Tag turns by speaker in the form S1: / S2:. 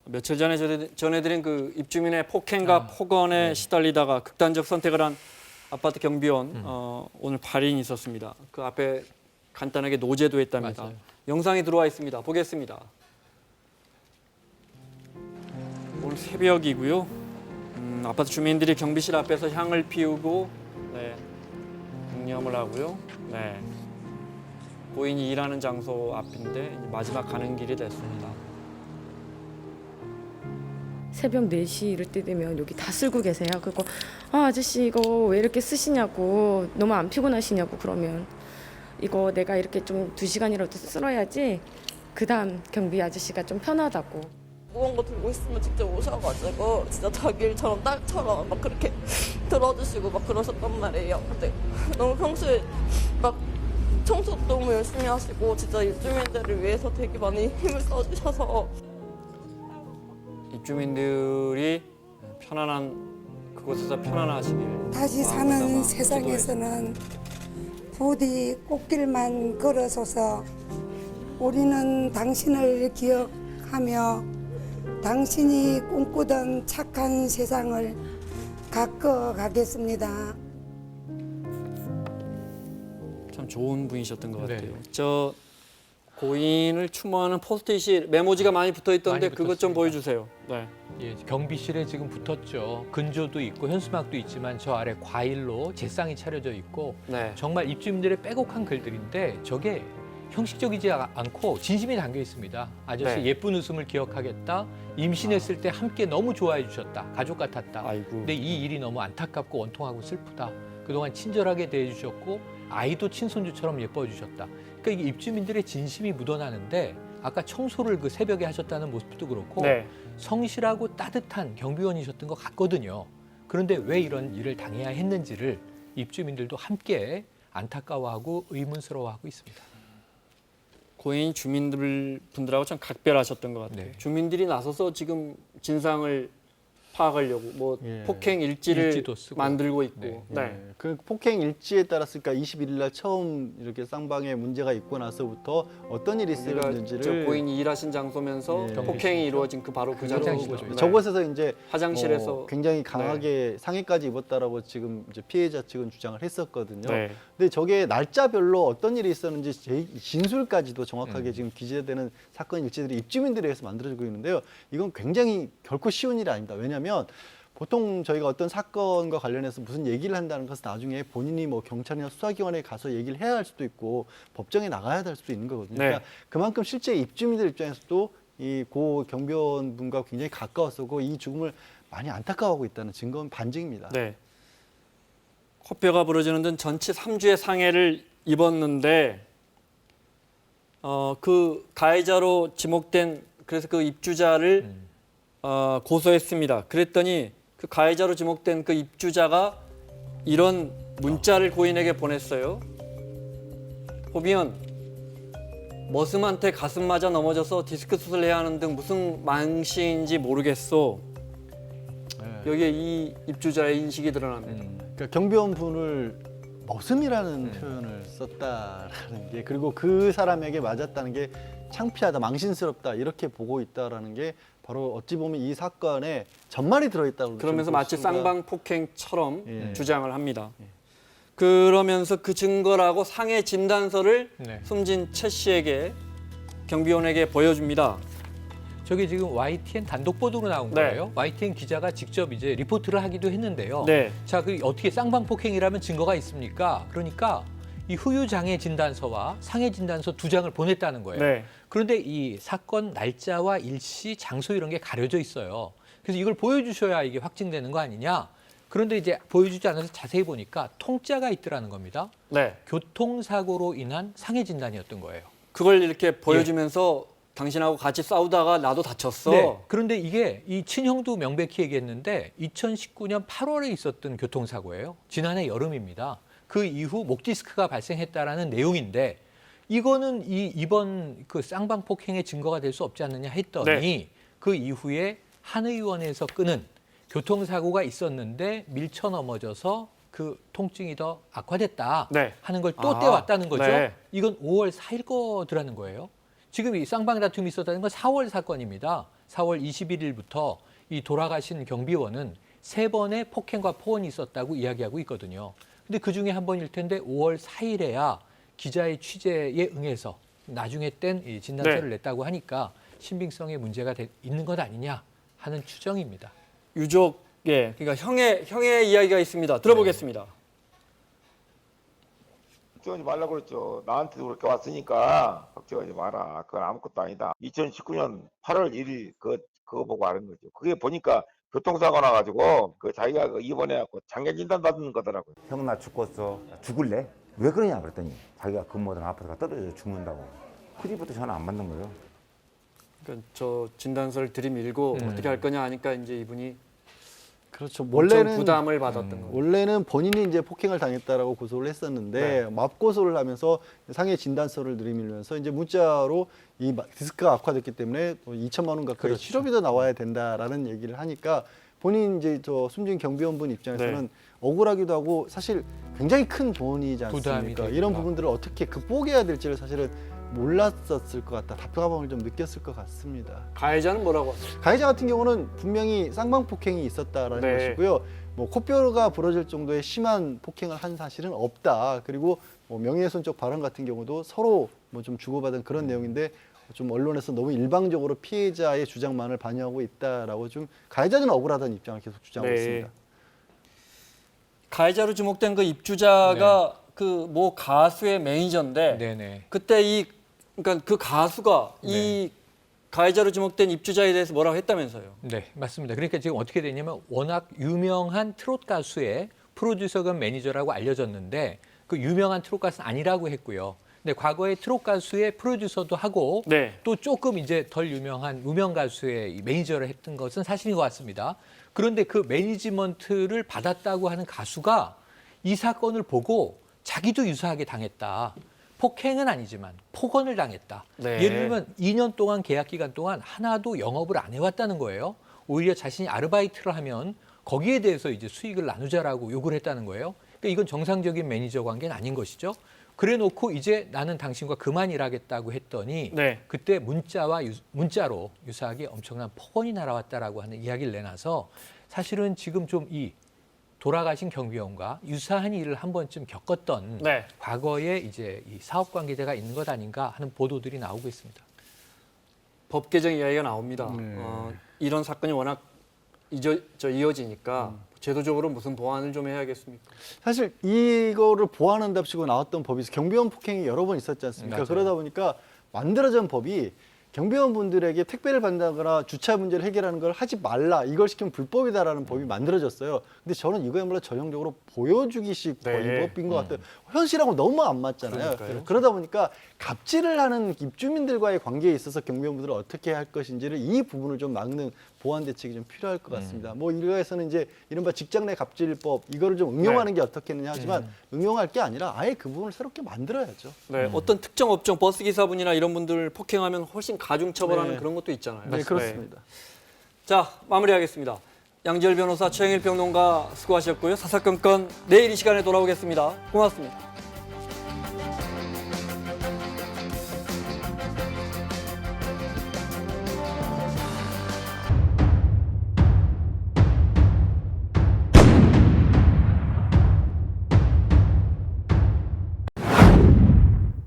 S1: 며칠 전에 전해드린 그 입주민의 폭행과 폭언에 시달리다가 극단적 선택을 한 아파트 경비원 오늘 발인이 있었습니다. 그 앞에 간단하게 노제도 했답니다.
S2: 맞아요.
S1: 영상이 들어와 있습니다. 보겠습니다. 오늘 새벽이고요. 아파트 주민들이 경비실 앞에서 향을 피우고 묵념을 하고요. 고인이 일하는 장소 앞인데 이제 마지막 가는 길이 됐습니다.
S3: 새벽 4시 이럴 때 되면 여기 다 쓸고 계세요. 그리고 아저씨 이거 왜 이렇게 쓰시냐고, 너무 안 피곤하시냐고. 그러면 이거 내가 이렇게 좀 2시간이라도 쓸어야지 그다음 경비 아저씨가 좀 편하다고.
S4: 무거운 거 들고 있으면 직접 오셔가지고 진짜 자기 일처럼 딸처럼 막 그렇게 들어주시고 막 그러셨단 말이에요. 근데 너무 평소에 막 청소도 너무 열심히 하시고 진짜 입주민들을 위해서 되게 많이 힘을 써주셔서
S1: 입주민들이 편안한 그곳에서 편안하시길
S5: 다시 사는 세상에서는 부디 꽃길만 걸어서서 우리는 당신을 기억하며 당신이 꿈꾸던 착한 세상을 가꿔 가겠습니다.
S1: 참 좋은 분이셨던 것 같아요.
S2: 네.
S1: 저 고인을 추모하는 포스트잇이 메모지가 많이 붙어 있던데
S2: 많이
S1: 그것 좀
S2: 붙었습니다.
S1: 보여주세요. 네.
S2: 예, 경비실에 지금 붙었죠. 근조도 있고 현수막도 있지만 저 아래 과일로 제상이 차려져 있고
S1: 네.
S2: 정말 입주민들의 빼곡한 글들인데 저게 형식적이지 않고 진심이 담겨 있습니다. 아저씨
S1: 네.
S2: 예쁜 웃음을 기억하겠다. 임신했을 때 함께 너무 좋아해 주셨다. 가족 같았다.
S1: 아이고.
S2: 근데 이 일이 너무 안타깝고 원통하고 슬프다. 그동안 친절하게 대해 주셨고 아이도 친손주처럼 예뻐해 주셨다. 그러니까 이게 입주민들의 진심이 묻어나는데 아까 청소를 그 새벽에 하셨다는 모습도 그렇고
S1: 네.
S2: 성실하고 따뜻한 경비원이셨던 것 같거든요. 그런데 왜 이런 일을 당해야 했는지를 입주민들도 함께 안타까워하고 의문스러워하고 있습니다.
S1: 고인 주민분들하고 참 각별하셨던 것 같아요.
S2: 네.
S1: 주민들이 나서서 지금 진상을 파악하려고 뭐
S6: 예.
S1: 폭행 일지를
S2: 일지도 쓰고.
S1: 만들고 있고.
S2: 네.
S1: 네.
S6: 그 폭행 일지에 따라서 그러니까 21일 날 처음 이렇게 쌍방에 문제가 있고 나서부터 어떤 일이
S1: 우리가 저
S6: 있었는지를
S1: 고인이 일하신 장소면서
S6: 예.
S1: 폭행이 이루어진 그 바로 그
S2: 화장실이죠.
S1: 장소죠.
S6: 저곳에서 이제
S1: 화장실에서
S6: 굉장히 강하게 상해까지 입었다라고 지금 이제 피해자 측은 주장을 했었거든요.
S1: 네.
S6: 근데 저게 날짜별로 어떤 일이 있었는지 진술까지도 정확하게 지금 기재되는 사건 일지들이 입주민들에 의해서 만들어지고 있는데요. 이건 굉장히 결코 쉬운 일이 아닙니다. 왜냐하면 보통 저희가 어떤 사건과 관련해서 무슨 얘기를 한다는 것은 나중에 본인이 뭐 경찰이나 수사기관에 가서 얘기를 해야 할 수도 있고 법정에 나가야 될 수도 있는 거거든요.
S1: 네.
S6: 그러니까 그만큼 실제 입주민들 입장에서도 이 고 경비원분과 굉장히 가까웠었고 이 죽음을 많이 안타까워하고 있다는 증거는 반증입니다.
S1: 네. 코뼈가 부러지는 등 전치 3주의 상해를 입었는데 그 가해자로 지목된 그래서 그 입주자를 고소했습니다. 그랬더니 그 가해자로 지목된 그 입주자가 이런 문자를 고인에게 보냈어요. 보면 머슴한테 가슴 맞아 넘어져서 디스크 수술해야 하는 등 무슨 망신인지 모르겠어.
S6: 네.
S1: 여기에 이 입주자의 인식이 드러납니다.
S6: 그러니까 경비원분을 머슴이라는 표현을 썼다라는 게 그리고 그 사람에게 맞았다는 게 창피하다, 망신스럽다 이렇게 보고 있다라는 게 바로 어찌 보면 이 사건에 전말이 들어있다고
S1: 그러면서 마치 쌍방 폭행처럼
S6: 예.
S1: 주장을 합니다. 그러면서 그 증거라고 상해 진단서를
S2: 네.
S1: 숨진 최 씨에게 경비원에게 보여줍니다.
S2: 저게 지금 YTN 단독 보도로 나온
S1: 네.
S2: 거예요. YTN 기자가 직접 이제 리포트를 하기도 했는데요.
S1: 네.
S2: 자, 그 어떻게 쌍방폭행이라면 증거가 있습니까? 그러니까 이 후유장애 진단서와 상해 진단서 2장을 보냈다는 거예요.
S1: 네.
S2: 그런데 이 사건 날짜와 일시, 장소 이런 게 가려져 있어요. 그래서 이걸 보여주셔야 이게 확증되는 거 아니냐? 그런데 이제 보여주지 않아서 자세히 보니까 통짜가 있더라는 겁니다.
S1: 네.
S2: 교통사고로 인한 상해 진단이었던 거예요.
S1: 그걸 이렇게 보여주면서 당신하고 같이 싸우다가 나도 다쳤어.
S2: 네. 그런데 이게 이 친형도 명백히 얘기했는데 2019년 8월에 있었던 교통사고예요. 지난해 여름입니다. 그 이후 목 디스크가 발생했다라는 내용인데 이거는 이번 그 쌍방폭행의 증거가 될 수 없지 않느냐 했더니
S1: 네.
S2: 그 이후에 한 의원에서 끄는 교통사고가 있었는데 밀쳐 넘어져서 그 통증이 더 악화됐다
S1: 네.
S2: 하는 걸 또 떼왔다는 거죠.
S1: 네.
S2: 이건 5월 4일 거더라는 거예요. 지금 이 쌍방 다툼이 있었다는 건 4월 사건입니다. 4월 21일부터 이 돌아가신 경비원은 3번의 폭행과 포원이 있었다고 이야기하고 있거든요. 근데 그중에 한 번일 텐데 5월 4일에야 기자의 취재에 응해서 나중에 뗀 이 진단서를 냈다고 하니까 신빙성에 문제가 있는 것 아니냐 하는 추정입니다.
S1: 유족의 그러니까 형의 이야기가 있습니다. 들어보겠습니다.
S7: 걱정하지 말라고 그랬죠. 나한테도 그렇게 왔으니까 걱정하지 마라. 그건 아무것도 아니다. 2019년 8월 1일 그거 보고 아는 거죠. 그게 보니까 교통사고 나가지고 그 자기가 그 입원해갖고 장기 진단 받는 거더라고요.
S8: 형 나 죽겠어. 죽을래? 왜 그러냐 그랬더니 자기가 근무하던 아파트가 떨어져 죽는다고. 그 뒤부터 전화 안 받는 거예요.
S1: 그러니까 저 진단서를 들이밀고 어떻게 할 거냐 하니까 이제 이분이
S6: 그렇죠.
S1: 원래는 부담을 받았던 거예요.
S6: 원래는 본인이 이제 폭행을 당했다라고 고소를 했었는데 맙고소를 하면서 상해 진단서를 들이밀면서 이제 문자로 이 디스크가 악화됐기 때문에 2천만 원 가까이
S2: 그렇죠.
S6: 치료비도 나와야 된다라는 얘기를 하니까 본인 이제 저 숨진 경비원분 입장에서는 억울하기도 하고 사실 굉장히 큰 돈이지
S2: 부담이
S6: 않습니까?
S2: 되기도
S6: 이런
S2: 하고.
S6: 부분들을 어떻게 극복해야 될지를 사실은 몰랐었을 것 같다. 답답함을 좀 느꼈을 것 같습니다.
S1: 가해자는 뭐라고 하죠?
S6: 가해자 같은 경우는 분명히 쌍방폭행이 있었다라는
S1: 네.
S6: 것이고요. 뭐 코뼈가 부러질 정도의 심한 폭행을 한 사실은 없다. 그리고 뭐 명예훼손적 발언 같은 경우도 서로 뭐 좀 주고받은 그런 내용인데 좀 언론에서 너무 일방적으로 피해자의 주장만을 반영하고 있다라고 좀 가해자는 억울하다는 입장을 계속 주장하고
S1: 네.
S6: 있습니다.
S1: 가해자로 지목된 그 입주자가 그 모 가수의 매니저인데
S2: 네네.
S1: 그때 그러니까 그 가수가 이 가해자로 지목된 입주자에 대해서 뭐라고 했다면서요?
S2: 네, 맞습니다. 그러니까 지금 어떻게 되냐면 워낙 유명한 트롯 가수의 프로듀서 겸 매니저라고 알려졌는데 그 유명한 트롯 가수는 아니라고 했고요. 근데 과거에 트롯 가수의 프로듀서도 하고 또 조금 이제 덜 유명한 무명 가수의 이 매니저를 했던 것은 사실인 것 같습니다. 그런데 그 매니지먼트를 받았다고 하는 가수가 이 사건을 보고 자기도 유사하게 당했다. 폭행은 아니지만 폭언을 당했다.
S1: 네.
S2: 예를 들면 2년 동안 계약 기간 동안 하나도 영업을 안 해왔다는 거예요. 오히려 자신이 아르바이트를 하면 거기에 대해서 이제 수익을 나누자라고 요구를 했다는 거예요. 그러니까 이건 정상적인 매니저 관계는 아닌 것이죠. 그래놓고 이제 나는 당신과 그만 일하겠다고 했더니 그때 문자로 유사하게 엄청난 폭언이 날아왔다라고 하는 이야기를 내놔서 사실은 지금 좀 이 돌아가신 경비원과 유사한 일을 한 번쯤 겪었던 과거에 이제 이 사업 관계자가 있는 것 아닌가 하는 보도들이 나오고 있습니다.
S1: 법 개정 이야기가 나옵니다. 이런 사건이 워낙 이어지니까 제도적으로 무슨 보완을 좀 해야겠습니까?
S6: 사실 이거를 보완한답시고 나왔던 법이 경비원 폭행이 여러 번 있었지 않습니까?
S2: 맞아요.
S6: 그러다 보니까 만들어진 법이 경비원분들에게 택배를 받는다거나 주차 문제를 해결하는 걸 하지 말라. 이걸 시키면 불법이다라는 법이 만들어졌어요. 근데 저는 이거야말로 전형적으로 보여주기식 법인 것 같아요. 현실하고 너무 안 맞잖아요.
S1: 그러니까요.
S6: 그러다 보니까 갑질을 하는 입주민들과의 관계에 있어서 경비원분들은 어떻게 할 것인지를 이 부분을 좀 막는 보완 대책이 좀 필요할 것 같습니다. 뭐 일각에서는 이제 이른바 직장 내 갑질법 이거를 좀 응용하는 게 어떻겠느냐 하지만 응용할 게 아니라 아예 그 부분을 새롭게 만들어야죠.
S1: 어떤 특정 업종 버스 기사분이나 이런 분들 폭행하면 훨씬 가중 처벌하는 그런 것도 있잖아요.
S6: 네, 그렇습니다.
S1: 자, 마무리하겠습니다. 양지열 변호사, 최영일 평론가 수고하셨고요. 사사건건 내일 이 시간에 돌아오겠습니다. 고맙습니다.